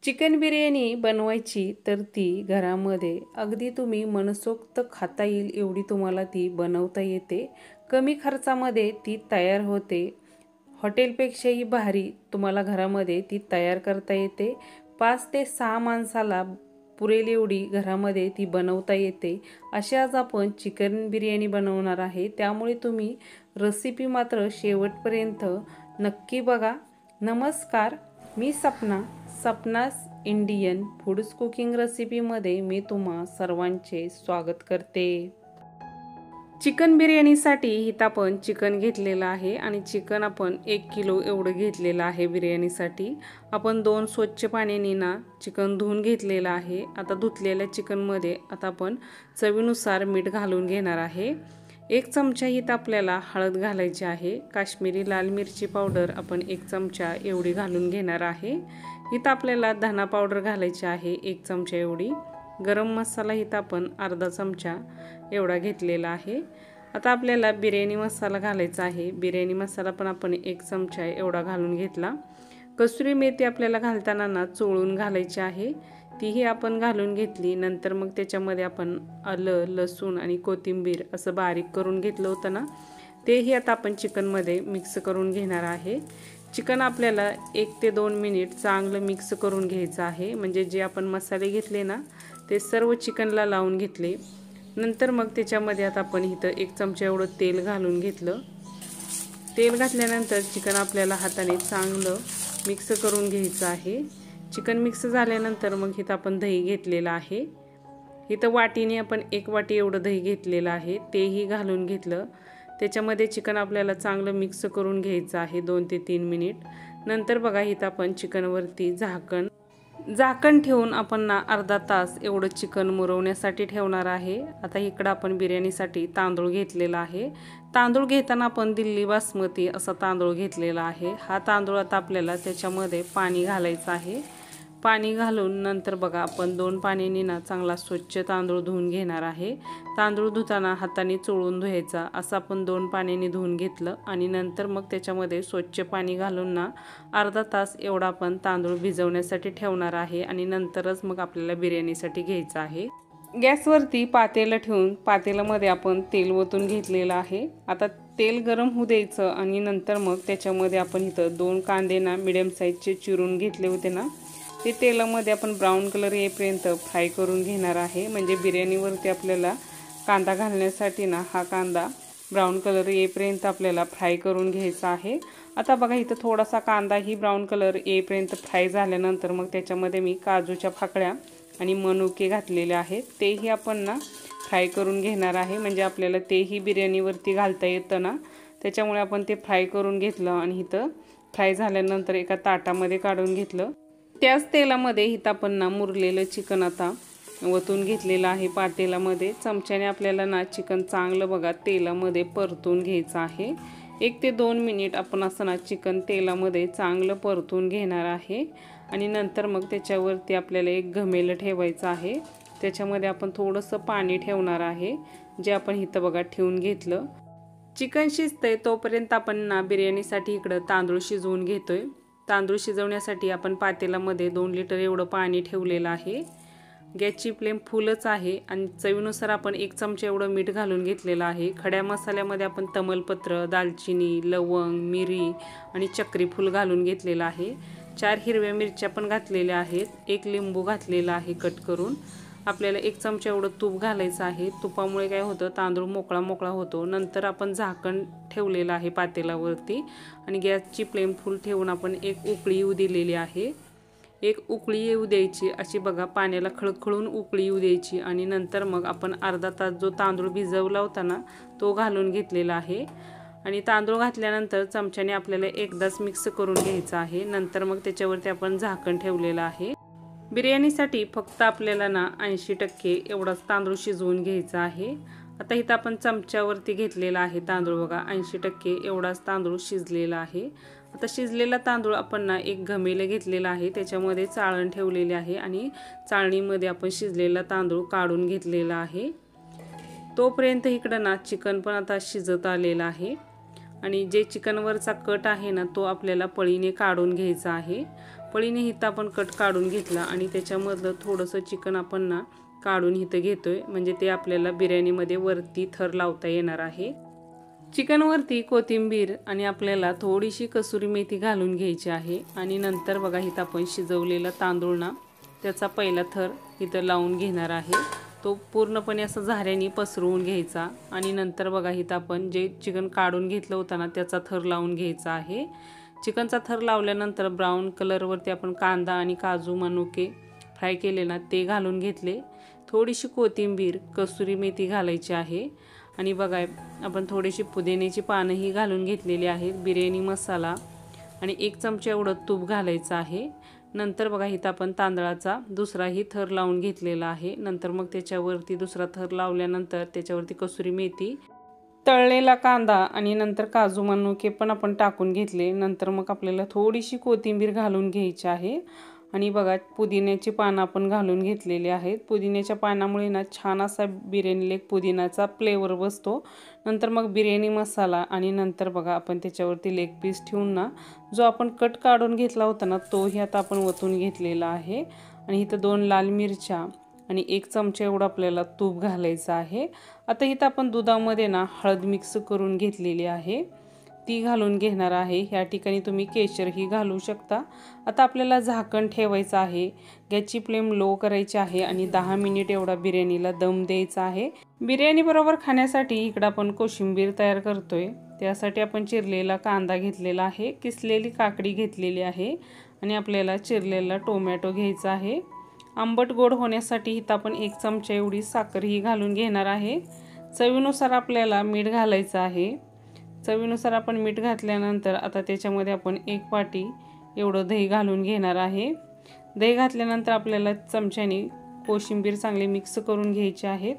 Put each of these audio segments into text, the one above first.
Chicken biryani बनवायची तर ती घरामध्ये अगदी तुम्ही मनसोक्त खाता येईल एवढी तुम्हाला ती बनवता येते. कमी खर्चामध्ये ती तयार होते. हॉटेलपेक्षाही भारी तुम्हाला घरामध्ये ती तयार करता येते. 5 ते 6 माणसाला पुरेल एवढी घरामध्ये ती बनवता येते. अशी आज आपण चिकन बिर्याणी बनवणार आहे. त्यामुळे तुम्ही रेसिपी मात्र शेवटपर्यंत नक्की बघा. नमस्कार, मी सपनास इंडियन फूड्स कुकिंग रेसिपीमध्ये मी तुम्हा सर्वांचे स्वागत करते. चिकन बिर्याणीसाठी इथं आपण चिकन घेतलेलं आहे आणि चिकन आपण 1 किलो एवढं घेतलेलं आहे. बिर्याणीसाठी आपण 2 स्वच्छ पाण्याने ना चिकन धुवून घेतलेलं आहे. आता धुतलेल्या चिकनमध्ये आता आपण चवीनुसार मीठ घालून घेणार आहे. 1 चमचा इथं आपल्याला हळद घालायची आहे. काश्मीरी लाल मिरची पावडर आपण 1 चमचा एवढी घालून घेणार आहे. इथं आपल्याला धना पावडर घालायची आहे 1 चमचा एवढी. गरम मसाला इथं आपण अर्धा चमचा एवढा घेतलेला आहे. आता आपल्याला बिर्याणी मसाला घालायचा आहे. बिर्याणी मसाला पण आपण 1 चमचा एवढा घालून घेतला. कसुरी मेथी आपल्याला घालताना ना चोळून घालायची आहे. तीही आपण घालून घेतली. नंतर मग त्याच्यामध्ये आपण आलं, लसूण आणि कोथिंबीर असं बारीक करून घेतलं होतं ना, तेही आता आपण चिकनमध्ये मिक्स करून घेणार आहे. चिकन आपल्याला 1 ते 2 मिनिट चांगलं मिक्स करून घ्यायचं आहे. म्हणजे जे आपण मसाले घेतले ना ते सर्व चिकनला लावून घेतले. नंतर मग त्याच्यामध्ये आता आपण इथं 1 चमचा एवढं तेल घालून घेतलं. तेल घातल्यानंतर चिकन आपल्याला हाताने चांगलं मिक्स करून घ्यायचं आहे. चिकन मिक्स झाल्यानंतर मग इथं आपण दही घेतलेलं आहे. इथं वाटीने आपण 1 वाटी एवढं दही घेतलेलं आहे. तेही घालून घेतलं. त्याच्यामध्ये चिकन आपल्याला चांगलं मिक्स करून घ्यायचं आहे 2 ते 3 मिनिट. नंतर बघा इथं आपण चिकनवरती झाकण ठेवून आपण ना अर्धा तास एवढं चिकन मुरवण्यासाठी ठेवणार आहे. आता इकडं आपण बिर्याणीसाठी तांदूळ घेतलेला आहे. तांदूळ घेताना आपण दिल्ली बासमती असा तांदूळ घेतलेला आहे. हा तांदूळ आता आपल्याला त्याच्यामध्ये पाणी घालायचं आहे. पाणी घालून नंतर बघा आपण 2 पाण्याने ना चांगला स्वच्छ तांदूळ धुवून घेणार आहे. तांदूळ धुताना हाताने चोळून धुवायचा. असं आपण 2 पाण्याने धुवून घेतलं आणि नंतर मग त्याच्यामध्ये स्वच्छ पाणी घालून ना अर्धा तास एवढा आपण तांदूळ भिजवण्यासाठी ठेवणार आहे आणि नंतरच मग आपल्याला बिर्याणीसाठी घ्यायचं आहे. गॅसवरती पातेलं ठेवून पातेल्यामध्ये आपण तेल ओतून घेतलेलं आहे. आता तेल गरम होऊ द्यायचं आणि नंतर मग त्याच्यामध्ये आपण इथं 2 कांदे ना मिडियम साईजचे चिरून घेतले होते ना, ते तेलामध्ये आपण ब्राऊन कलर येईपर्यंत फ्राय करून घेणार आहे. म्हणजे बिर्याणीवरती आपल्याला कांदा घालण्यासाठी ना हा कांदा ब्राऊन कलर येईपर्यंत आपल्याला फ्राय करून घ्यायचा आहे. आता बघा इथं थोडासा कांदाही ब्राऊन कलर येईपर्यंत फ्राय झाल्यानंतर मग त्याच्यामध्ये मी काजूच्या फाकड्या आणि मनुके घातलेले आहेत. तेही आपण ना फ्राय करून घेणार आहे. म्हणजे आपल्याला तेही बिर्याणीवरती घालता येतं ना, त्याच्यामुळे आपण ते फ्राय करून घेतलं आणि इथं फ्राय झाल्यानंतर एका ताटामध्ये काढून घेतलं. त्याच तेलामध्ये इथं आपण ना मुरलेलं चिकन आता ओतून घेतलेलं आहे पातेल्यामध्ये. चमच्याने आपल्याला ना चिकन चांगलं बघा तेलामध्ये परतून घ्यायचं आहे. 1 ते 2 मिनिट आपण असं ना चिकन तेलामध्ये चांगलं परतून घेणार आहे आणि नंतर मग त्याच्यावरती आपल्याला एक घमेलं ठेवायचं आहे. त्याच्यामध्ये आपण थोडंसं पाणी ठेवणार आहे, जे आपण इथं बघा ठेवून घेतलं. चिकन शिजतंय तोपर्यंत आपण ना बिर्याणीसाठी इकडं तांदूळ शिजवून घेतोय. तांदूळ शिजवण्यासाठी आपण पातेल्यामध्ये 2 लिटर एवढं पाणी ठेवलेलं आहे. गॅसची फ्लेम फुलच आहे आणि चवीनुसार आपण 1 चमचा एवढं मीठ घालून घेतलेलं आहे. खड्या मसाल्यामध्ये आपण तमालपत्र, दालचिनी, लवंग, मिरी आणि चक्री फूल घालून घेतलेलं आहे. 4 हिरव्या मिरच्या पण घातलेल्या आहेत. 1 लिंबू घातलेला आहे कट करून. आपल्याला 1 चमचा एवढं तूप घालायचं आहे. तुपामुळे काय होतं, तांदूळ मोकळा होतो. नंतर आपण झाकण ठेवलेलं आहे पातेल्यावरती आणि गॅसची फ्लेम फुल ठेवून आपण 1 उकळी येऊ दिलेली आहे. 1 उकळी येऊ द्यायची अशी बघा, पाण्याला खळखळून उकळी येऊ द्यायची आणि नंतर मग आपण अर्धा तास जो तांदूळ भिजवला होता ना तो घालून घेतलेला आहे आणि तांदूळ घातल्यानंतर चमच्याने आपल्याला एकदाच मिक्स करून घ्यायचं आहे. नंतर मग त्याच्यावरती आपण झाकण ठेवलेलं आहे. बिर्याणीसाठी फक्त आपल्याला ना 80% एवढाच तांदूळ शिजवून घ्यायचा आहे. आता इथं आपण चमच्यावरती घेतलेला आहे तांदूळ बघा, 80% एवढाच तांदूळ शिजलेला आहे. आता शिजलेला तांदूळ आपण ना एक घमेले घेतलेला आहे, त्याच्यामध्ये चाळण ठेवलेली आहे आणि चाळणीमध्ये आपण शिजलेला तांदूळ काढून घेतलेला आहे. तोपर्यंत इकडं ना चिकन पण आता शिजत आलेलं आहे आणि जे चिकनवरचा कट आहे ना तो आपल्याला पळीने काढून घ्यायचा आहे. पळीने इथं आपण कट काढून घेतला आणि त्याच्यामधलं थोडंसं चिकन आपण ना काढून इथं घेतोय, म्हणजे ते आपल्याला बिर्याणीमध्ये वरती थर लावता येणार आहे। चिकनवरती कोथिंबीर आणि आपल्याला थोडीशी कसुरी मेथी घालून घ्यायची आहे आणि नंतर बघा इथं आपण शिजवलेला तांदूळ ना त्याचा पहिला थर इथं लावून घेणार आहे। तो पूर्णपणे असं झाऱ्याने पसरवून घ्यायचा आणि नंतर बघा इथं आपण जे चिकन काढून घेतलं होतं ना त्याचा थर लावून घ्यायचा आहे। चिकनचा थर लावल्यानंतर ब्राऊन कलरवरती आपण कांदा आणि काजू मनुके फ्राय केले ना ते घालून घेतले। थोडीशी कोथिंबीर कसुरी मेथी घालायची आहे आणि बघा आपण थोडीशी पुदिन्याची पानंही घालून घेतलेली आहेत। बिर्याणी मसाला आणि 1 चमचा एवढं तूप घालायचं आहे। नंतर बघा इथं आपण तांदळाचा दुसराही थर लावून घेतलेला आहे। नंतर मग त्याच्यावरती दुसरा थर लावल्यानंतर त्याच्यावरती कसुरी मेथी, तळलेला कांदा आणि नंतर काजू मनुके पण आपण टाकून घेतले। नंतर मग आपल्याला थोडीशी कोथिंबीर घालून घ्यायची आहे आणि बघा पुदिन्याची पानं आपण घालून घेतलेली आहेत। पुदिन्याच्या पानामुळे ना छान असा बिर्याणीला एक पुदिनाचा फ्लेवर बसतो। नंतर मग बिर्याणी मसाला आणि नंतर बघा आपण त्याच्यावरती लेग पीस ठेवून ना जो आपण कट काढून घेतला होता ना तोही आता आपण वतून घेतलेला आहे आणि इथं 2 लाल मिरच्या आणि 1 चमचा एवढं आपल्याला तूप घालायचं आहे। आता इथं आपण दुधामध्ये ना हळद मिक्स करून घेतलेली आहे ती घालून घेणार आहे। ह्या ठिकाणी तुम्ही केशरही घालू शकता। आता आपल्याला झाकण ठेवायचं आहे, गॅसची फ्लेम लो करायची आहे आणि 10 मिनिट एवढा बिर्याणीला दम द्यायचा आहे। बिर्याणी बरोबर खाण्यासाठी इकडं आपण कोशिंबीर तयार करतोय। त्यासाठी आपण चिरलेला कांदा घेतलेला आहे, किसलेली काकडी घेतलेली आहे आणि आपल्याला चिरलेला टोमॅटो घ्यायचा आहे। आंबट गोड होण्यासाठी इथं आपण 1 चमचा एवढी साखरही घालून घेणार आहे। चवीनुसार आपल्याला मीठ घालायचं आहे। चवीनुसार आपण मीठ घातल्यानंतर आता त्याच्यामध्ये आपण 1 वाटी एवढं दही घालून घेणार आहे। दही घातल्यानंतर आपल्याला चमच्याने कोशिंबीर चांगली मिक्स करून घ्यायची आहे।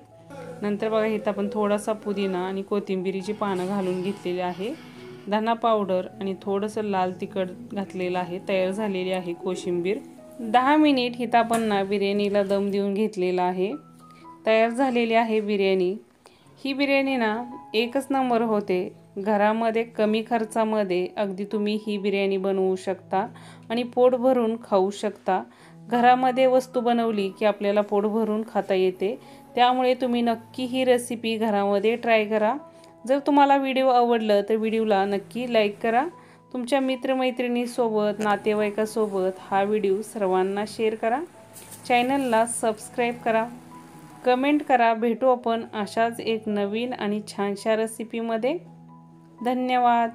नंतर बघा इथं आपण थोडासा पुदिना आणि कोथिंबीरीची पानं घालून घेतलेली आहे। धना पावडर आणि थोडंसं लाल तिखट घातलेलं आहे। तयार झालेली आहे कोशिंबीर। 10 मिनिट इथं आपण ना बिर्याणीला दम देऊन घेतलेला आहे। तयार झालेली आहे बिर्याणी। ही बिर्याणी ना एकच नंबर होते। घरामध्ये कमी खर्चामध्ये अगदी तुम्ही ही बिर्याणी बनवू शकता आणि पोट भरून खाऊ शकता। घरामध्ये वस्तू बनवली की आपल्याला पोट भरून खाता येते, त्यामुळे तुम्ही नक्की ही रेसिपी घरामध्ये ट्राय करा। जर तुम्हाला व्हिडिओ आवडला तर व्हिडिओला नक्की लाईक करा। तुमच्या मित्रमैत्रिणीसोबत नातेवाईकासोबत हा व्हिडिओ सर्वांना शेअर करा। चॅनलला सबस्क्राईब करा, कमेंट करा। भेटू आपण अशाच एक नवीन आणि छानशा रेसिपीमध्ये। धन्यवाद।